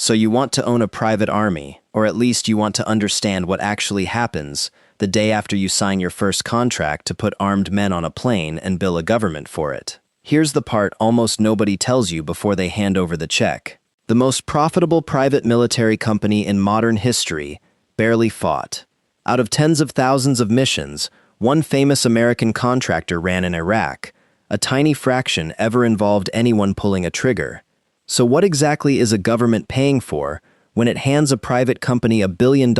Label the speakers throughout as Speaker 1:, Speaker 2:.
Speaker 1: So you want to own a private army, or at least you want to understand what actually happens the day after you sign your first contract to put armed men on a plane and bill a government for it. Here's the part almost nobody tells you before they hand over the check. The most profitable private military company in modern history barely fought. Out of tens of thousands of missions, one famous American contractor ran in Iraq. A tiny fraction ever involved anyone pulling a trigger. So what exactly is a government paying for when it hands a private company $1 billion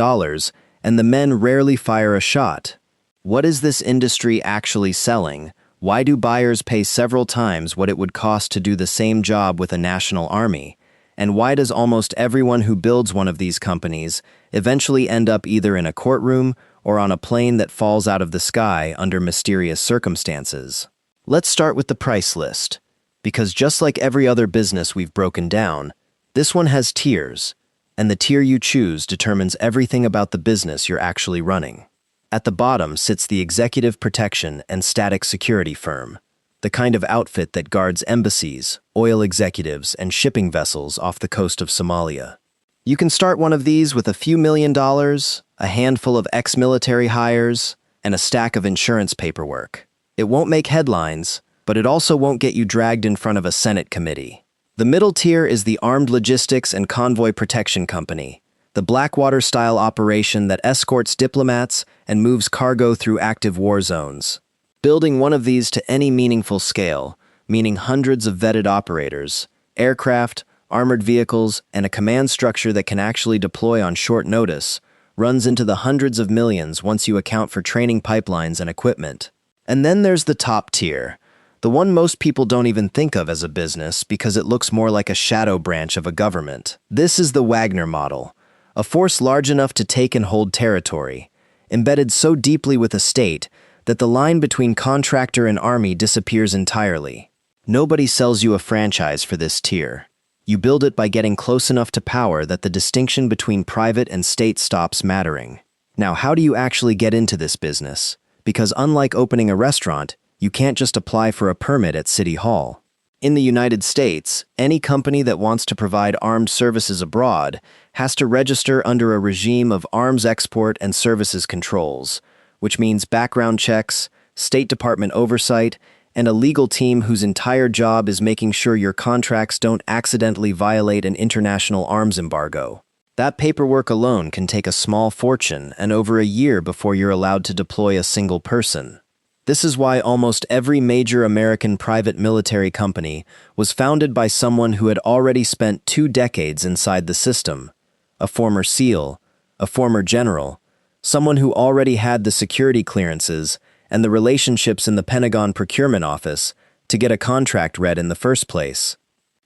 Speaker 1: and the men rarely fire a shot? What is this industry actually selling? Why do buyers pay several times what it would cost to do the same job with a national army? And why does almost everyone who builds one of these companies eventually end up either in a courtroom or on a plane that falls out of the sky under mysterious circumstances? Let's start with the price list, because just like every other business we've broken down, this one has tiers, and the tier you choose determines everything about the business you're actually running. At the bottom sits the executive protection and static security firm, the kind of outfit that guards embassies, oil executives, and shipping vessels off the coast of Somalia. You can start one of these with a few $1,000,000, a handful of ex-military hires, and a stack of insurance paperwork. It won't make headlines, but it also won't get you dragged in front of a Senate committee. The middle tier is the Armed Logistics and Convoy Protection Company, the Blackwater-style operation that escorts diplomats and moves cargo through active war zones. Building one of these to any meaningful scale, meaning hundreds of vetted operators, aircraft, armored vehicles, and a command structure that can actually deploy on short notice, runs into the hundreds of millions once you account for training pipelines and equipment. And then there's the top tier, the one most people don't even think of as a business because it looks more like a shadow branch of a government. This is the Wagner model, a force large enough to take and hold territory, embedded so deeply with a state that the line between contractor and army disappears entirely. Nobody sells you a franchise for this tier. You build it by getting close enough to power that the distinction between private and state stops mattering. Now, how do you actually get into this business? Because unlike opening a restaurant, you can't just apply for a permit at City Hall. In the United States, any company that wants to provide armed services abroad has to register under a regime of arms export and services controls, which means background checks, State Department oversight, and a legal team whose entire job is making sure your contracts don't accidentally violate an international arms embargo. That paperwork alone can take a small fortune and over a year before you're allowed to deploy a single person. This is why almost every major American private military company was founded by someone who had already spent 2 decades inside the system, a former SEAL, a former general, someone who already had the security clearances and the relationships in the Pentagon procurement office to get a contract read in the first place.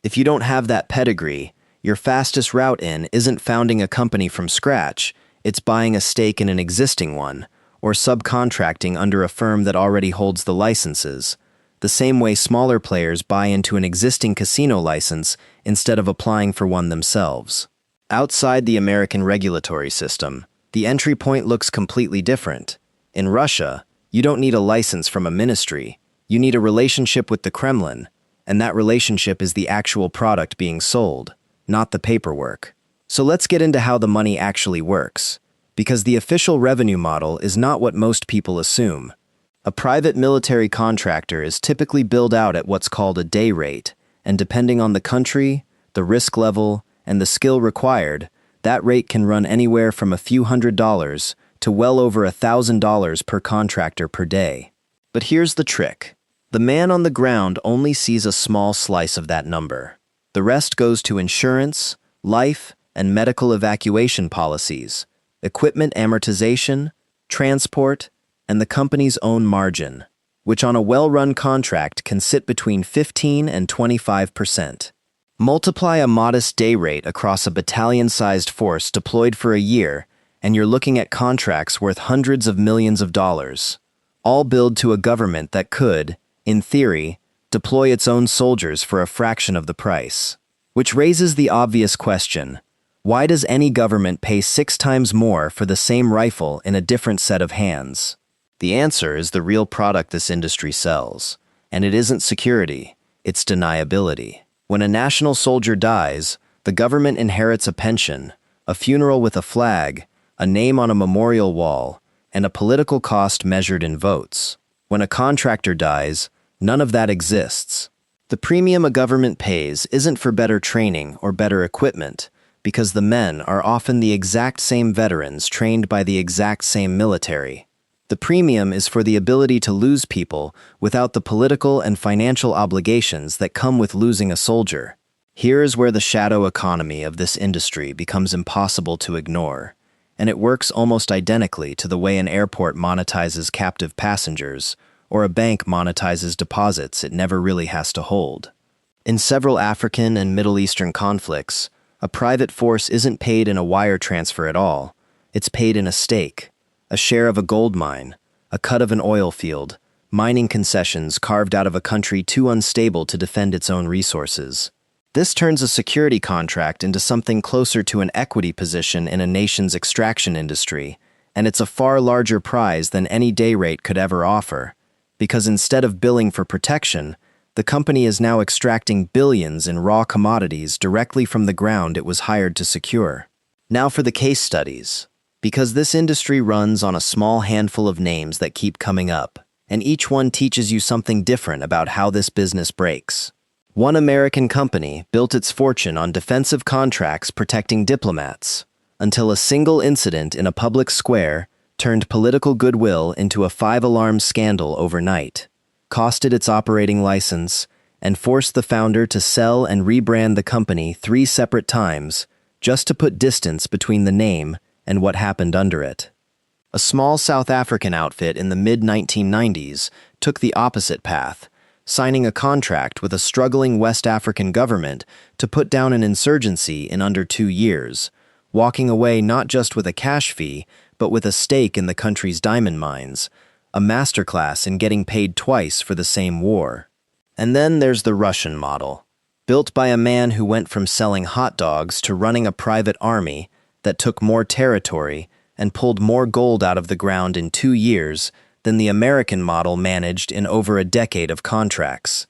Speaker 1: If you don't have that pedigree, your fastest route in isn't founding a company from scratch, it's buying a stake in an existing one, or subcontracting under a firm that already holds the licenses, the same way smaller players buy into an existing casino license instead of applying for one themselves. Outside the American regulatory system, the entry point looks completely different. In Russia, you don't need a license from a ministry, you need a relationship with the Kremlin, and that relationship is the actual product being sold, not the paperwork. So let's get into how the money actually works, because the official revenue model is not what most people assume. A private military contractor is typically billed out at what's called a day rate, and depending on the country, the risk level, and the skill required, that rate can run anywhere from a few $100s to well over $1,000 per contractor per day. But here's the trick. The man on the ground only sees a small slice of that number. The rest goes to insurance, life, and medical evacuation policies, equipment amortization, transport, and the company's own margin, which on a well-run contract can sit between 15 and 25%. Multiply a modest day rate across a battalion-sized force deployed for a year, and you're looking at contracts worth hundreds of millions of dollars, all billed to a government that could, in theory, deploy its own soldiers for a fraction of the price. Which raises the obvious question, why does any government pay 6 times more for the same rifle in a different set of hands? The answer is the real product this industry sells, and it isn't security, it's deniability. When a national soldier dies, The government inherits a pension, a funeral with a flag, a name on a memorial wall, and a political cost measured in votes. When a contractor dies, none of that exists. The premium a government pays isn't for better training or better equipment, because the men are often the exact same veterans trained by the exact same military. The premium is for the ability to lose people without the political and financial obligations that come with losing a soldier. Here is where the shadow economy of this industry becomes impossible to ignore, and it works almost identically to the way an airport monetizes captive passengers, or a bank monetizes deposits it never really has to hold. In several African and Middle Eastern conflicts, a private force isn't paid in a wire transfer at all. It's paid in a stake, a share of a gold mine, a cut of an oil field, mining concessions carved out of a country too unstable to defend its own resources. This turns a security contract into something closer to an equity position in a nation's extraction industry, and it's a far larger prize than any day rate could ever offer, because instead of billing for protection, the company is now extracting billions in raw commodities directly from the ground it was hired to secure. Now for the case studies. Because this industry runs on a small handful of names that keep coming up, and each one teaches you something different about how this business breaks. One American company built its fortune on defensive contracts protecting diplomats, until a single incident in a public square turned political goodwill into a 5-alarm scandal overnight, costed its operating license, and forced the founder to sell and rebrand the company 3 separate times just to put distance between the name and what happened under it. A small South African outfit in the mid-1990s took the opposite path, signing a contract with a struggling West African government to put down an insurgency in under 2 years, walking away not just with a cash fee, but with a stake in the country's diamond mines, a masterclass in getting paid twice for the same war. And then there's the Russian model, built by a man who went from selling hot dogs to running a private army that took more territory and pulled more gold out of the ground in 2 years than the American model managed in over a decade of contracts,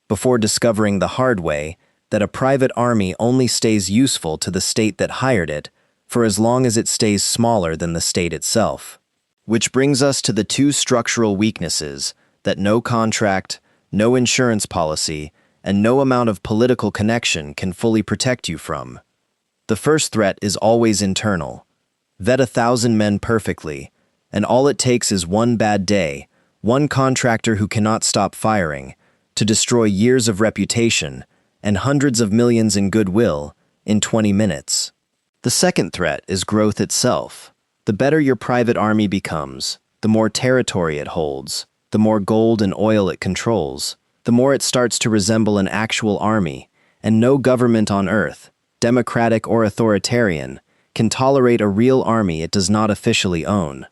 Speaker 1: before discovering the hard way that a private army only stays useful to the state that hired it for as long as it stays smaller than the state itself. Which brings us to the 2 structural weaknesses that no contract, no insurance policy, and no amount of political connection can fully protect you from. The first threat is always internal. Vet 1,000 men perfectly, and all it takes is one bad day, one contractor who cannot stop firing, to destroy years of reputation and hundreds of millions in goodwill in 20 minutes. The second threat is growth itself. The better your private army becomes, the more territory it holds, the more gold and oil it controls, the more it starts to resemble an actual army, and no government on earth, democratic or authoritarian, can tolerate a real army it does not officially own.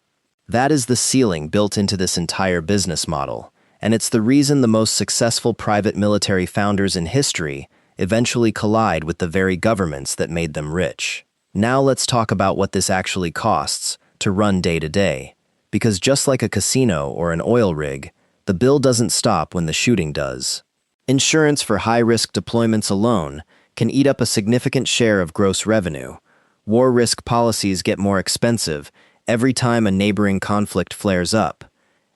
Speaker 1: That is the ceiling built into this entire business model, and it's the reason the most successful private military founders in history eventually collide with the very governments that made them rich. Now let's talk about what this actually costs to run day to day, because just like a casino or an oil rig, the bill doesn't stop when the shooting does. Insurance for high-risk deployments alone can eat up a significant share of gross revenue. War risk policies get more expensive every time a neighboring conflict flares up,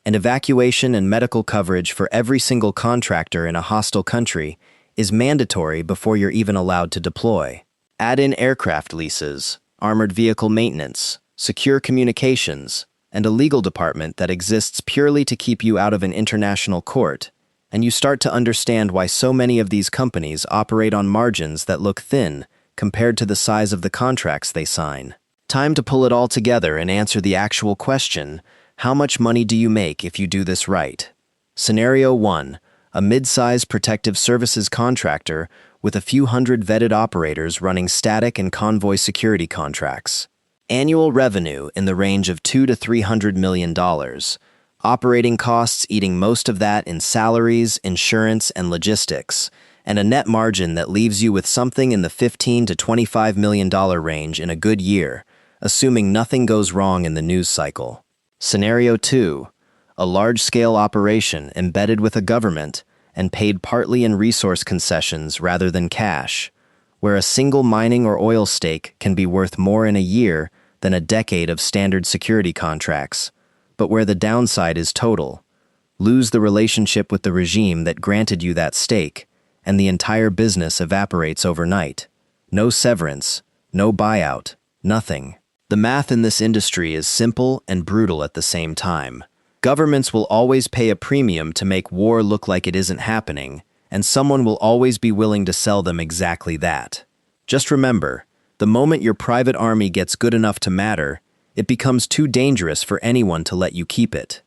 Speaker 1: and evacuation and medical coverage for every single contractor in a hostile country is mandatory before you're even allowed to deploy. Add in aircraft leases, armored vehicle maintenance, secure communications, and a legal department that exists purely to keep you out of an international court, and you start to understand why so many of these companies operate on margins that look thin compared to the size of the contracts they sign. Time to pull it all together and answer the actual question: how much money do you make if you do this right? Scenario 1. A mid-sized protective services contractor with a few hundred vetted operators running static and convoy security contracts. Annual revenue in the range of $200 to $300 million. Operating costs eating most of that in salaries, insurance, and logistics, and a net margin that leaves you with something in the $15 to $25 million range in a good year, assuming nothing goes wrong in the news cycle. Scenario 2. A large-scale operation embedded with a government and paid partly in resource concessions rather than cash, where a single mining or oil stake can be worth more in a year than a decade of standard security contracts, but where the downside is total. Lose the relationship with the regime that granted you that stake, and the entire business evaporates overnight. No severance, no buyout, nothing. The math in this industry is simple and brutal at the same time. Governments will always pay a premium to make war look like it isn't happening, and someone will always be willing to sell them exactly that. Just remember, the moment your private army gets good enough to matter, it becomes too dangerous for anyone to let you keep it.